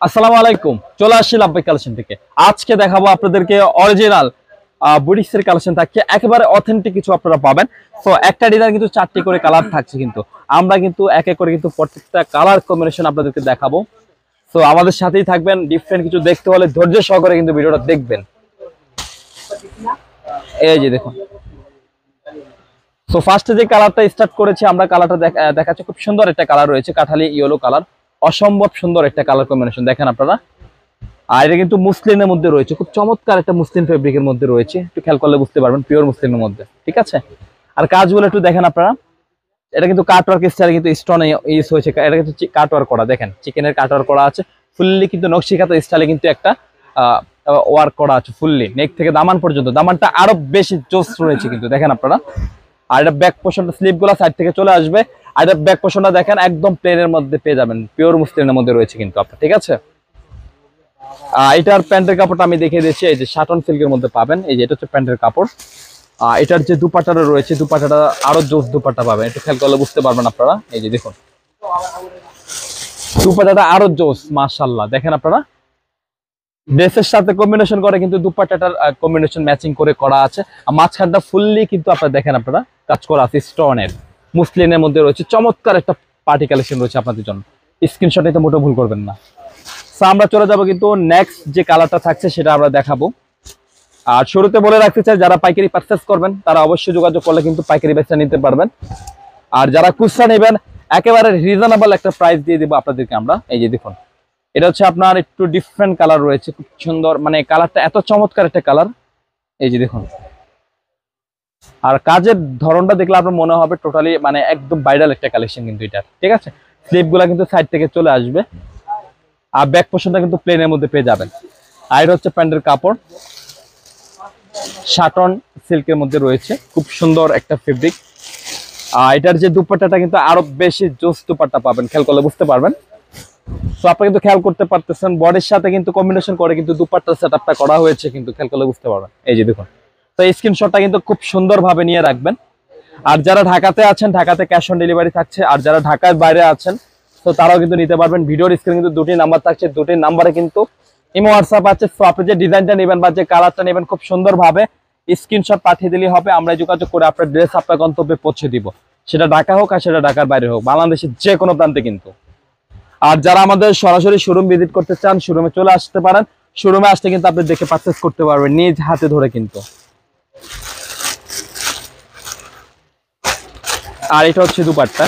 আসসালামু আলাইকুম, চলে আসছি লাভবাই কালেকশন থেকে। আজকে দেখাবো আপনাদেরকে অরিজিনাল বুটিক্সের কালেকশন থাকছে, একেবারে অথেন্টিক কিছু আপনারা পাবেন। তো একটা ডিজাইন কিন্তু 4টি করে কালার থাকছে, কিন্তু আমরা কিন্তু এক এক করে কিন্তু প্রত্যেকটা কালার কম্বিনেশন আপনাদেরকে দেখাবো। তো আমাদের সাথেই থাকবেন, ডিফারেন্ট কিছু দেখতে হলে ধৈর্য সহকারে কিন্তু ভিডিওটা দেখবেন। এই যে দেখুন, তো ফার্স্টে যে কালারটা স্টার্ট করেছি আমরা, কালারটা দেখাচ্ছে খুব সুন্দর একটা কালার রয়েছে, কাঠালি ইয়েলো কালার, অসম্ভব সুন্দর একটা কালার কম্বিনেশন দেখেন আপনারা। আর এটা কিন্তু মুসলিনের মধ্যে রয়েছে, খুব চমৎকার একটা মুসলিন ফেব্রিকের মধ্যে রয়েছে, একটু খেয়াল করলে বুঝতে পারবেন পিওর মুসলিনের মধ্যে, ঠিক আছে। আর কাজগুলো একটু দেখেন আপনারা, এটা কিন্তু কাটওয়ার্ক স্টাইলে কিন্তু স্টোন ইউজ হয়েছে, এটা কিন্তু কাটওয়ার্ক করা, দেখেন চিকেনের কাটওয়ার্ক করা আছে ফুললি, কিন্তু নকশিকাতা স্টাইলে কিন্তু একটা ওয়ার্ক করা আছে ফুললি, নেক থেকে দামান পর্যন্ত। দামানটা আরো বেশি জোস রয়েছে কিন্তু দেখেন আপনারা। আর এটা ব্যাক পোর্শনটা, স্লিপ গুলা সাইড থেকে চলে আসবে। আর এটা ব্যাক পোর্শনটা দেখেন একদম প্লেনের মধ্যে পেয়ে যাবেন, পিওর মুসলিনের মধ্যে রয়েছে কিন্তু আপনার, ঠিক আছে। এটার প্যান্টের কাপড়টা আমি দেখিয়ে দিচ্ছি, এই যে শাটন সিল্কের মধ্যে পাবেন, এই যে এটা হচ্ছে প্যান্টের কাপড়। এটার যে দুপাট্টাটা রয়েছে, দুপাট্টাটা আরো জোস দুপাট্টা পাবেন, একটু খেয়াল করলে বুঝতে পারবেন আপনারা। এই যে দেখুন, দুপাট্টাটা আরো জোস, মাশাআল্লাহ দেখেন আপনারা। ড্রেসের সাথে কম্বিনেশন করে কিন্তু দুপাট্টাটার কম্বিনেশন ম্যাচিং করে করা আছে। আর মাঝখানটা ফুললি কিন্তু আপনারা দেখেন আপনারা কাজ করা আছে স্টোনের, মুসলিনের মধ্যে রয়েছে। চমৎকার একটা পার্টি কালেকশন রয়েছে আপনাদের জন্য, স্ক্রিনশট নিতে মোটেও ভুল করবেন না। আমরা চলে যাব কিন্তু নেক্সট যে কালারটা থাকছে সেটা আমরা দেখাবো। আর শুরুতে বলে রাখতে চাই, যারা পাইকারি পারচেস করবেন তারা অবশ্যই যোগাযোগ করলে কিন্তু পাইকারি বেচা নিতে পারবেন। আর যারা খুচরা নেবেন একেবারে রিজনেবল একটা প্রাইস দিয়ে দিব আপনাদেরকে আমরা। এই যে দেখুন, এটা হচ্ছে আপনার একটু ডিফারেন্ট কালার রয়েছে, খুব সুন্দর, মানে কালারটা এত চমৎকার একটা কালার। এই যে দেখুন, আর কাজের ধরনটা দেখলে আপনার মনে হবে টোটালি মানে একদম ভাইরাল একটা কালেকশন কিন্তু এটা, ঠিক আছে। স্লিপ গুলা কিন্তু সাইড থেকে চলে আসবে, আর ব্যাক পোর্শনটা কিন্তু প্লেনের মধ্যে পেয়ে যাবেন। আর এটা হচ্ছে প্যান্টের কাপড়, শাটন সিল্কের মধ্যে রয়েছে, খুব সুন্দর একটা ফেব্রিক। আর এটার যে দুপাট্টাটা কিন্তু আরো বেশি জোস দুপাট্টা পাবেন, খেয়াল করলে বুঝতে পারবেন। তো আপনি কিন্তু খেয়াল করতে পারতেছেন বডির সাথে কিন্তু কম্বিনেশন করে কিন্তু দুপাট্টার সেটআপটা করা হয়েছে, কিন্তু খেয়াল করলে বুঝতে পারবেন। এই যে দেখুন, তো এই স্ক্রিনশটটা কিন্তু খুব সুন্দরভাবে নিয়ে রাখবেন। আর যারা ঢাকাতে আছেন, ঢাকাতে ক্যাশ অন ডেলিভারি থাকছে। আর যারা ঢাকার বাইরে আছেন তো তারাও কিন্তু নিতে পারবেন। ভিডিওর স্ক্রিনে কিন্তু দুটি নাম্বার থাকছে, দুটি নাম্বারে কিন্তু ইমো হোয়াটসঅ্যাপ আছে। তো আপনি যে ডিজাইনটা নেবেন বা যে কালারটা নেবেন খুব সুন্দরভাবে স্ক্রিনশট পাঠিয়ে দিলেই হবে, আমরা যোগাযোগ করে আপনার ড্রেস আপনার গন্তব্যে পৌঁছে দিব। সেটা ঢাকা হোক আর সেটা ঢাকার বাইরে হোক, বাংলাদেশের যে কোনো প্রান্তে কিন্তু। আর যারা আমাদের সরাসরি শোরুম ভিজিট করতে চান, শোরুমে চলে আসতে পারেন। শোরুমে আসতে কিন্তু আপনি দেখে পারচেস করতে পারবেন নিজ হাতে ধরে কিন্তু। আর এটা হচ্ছে দুপাট্টা,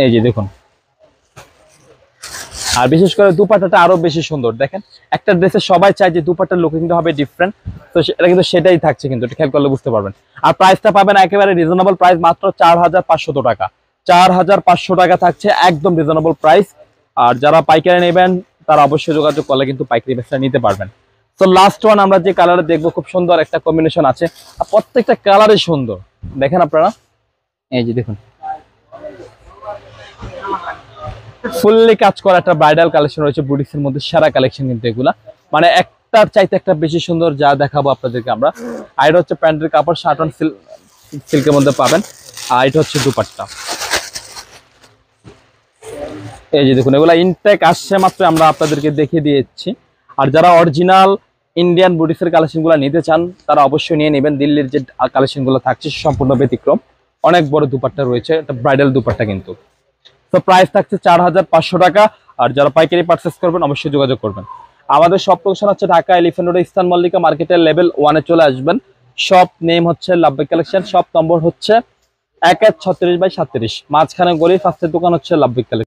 এই যে দেখুন। আর বিশেষ করে দুপাট্টাটা আরো বেশি সুন্দর দেখেন। একটা ড্রেসে সবাই চায় যে দুপাট্টার লুক কিন্তু হবে ডিফারেন্ট, তো এটা কিন্তু সেটাই থাকছে কিন্তু, খেয়াল করলে বুঝতে পারবেন। আর প্রাইসটা পাবেন একেবারে রিজনেবল প্রাইস, মাত্র 4500 টাকা। 4500 টাকা থাকছে, একদম রিজনেবল প্রাইস। আর যারা পাইকারি নেবেন তারা অবশ্যই যোগাযোগ করলে কিন্তু পাইকারি বেচা নিতে পারবেন। তো লাস্ট ওয়ান আমরা যে কালারে দেখবো, খুব সুন্দর একটা কম্বিনেশন আছে, আর প্রত্যেকটা কালারই সুন্দর দেখেন আপনারা। এই যে দেখুন, ফুললি কাজ করা একটা ব্রাইডাল কালেকশন রয়েছে বুটিক্সের মধ্যে, সেরা কালেকশন কিন্তু এগুলা, মানে একটার চাইতে একটা বেশি সুন্দর, যা দেখাবো আপনাদেরকে আমরা। আর এটা হচ্ছে প্যান্টের কাপড়, শাটন সিল্কের মধ্যে পাবেন। আর এটা হচ্ছে দুপাট্টা, এই যে দেখুন, এগুলা ইনটেক আসছে মাত্র, আমরা আপনাদেরকে দেখিয়ে দিয়েছি। আর যারা অরিজিনাল ইন্ডিয়ান বুটিক্সের কালেকশন গুলো নিতে চান তারা অবশ্যই নিয়ে নেবেন। দিল্লির যে কালেকশন গুলো থাকছে সম্পূর্ণ ব্যতিক্রম, অনেক বড় দুপাট্টা রয়েছে, এটা ব্রাইডাল দুপাট্টা কিন্তু। তো প্রাইস থাকছে 4500 টাকা। আর যারা পাইকারি পারচেস করবেন অবশ্যই যোগাযোগ করবেন। আমাদের শপ লোকেশন হচ্ছে Dhaka elephant road, eastern Mallika মার্কেটের লেভেল 1-এ চলে আসবেন। শপ নেম হচ্ছে লাভবাই কালেকশন, শপ নম্বর হচ্ছে 1136/37, মাঝখানে গলি, ফার্স্টের দোকান হচ্ছে লাভবাই কালেকশন।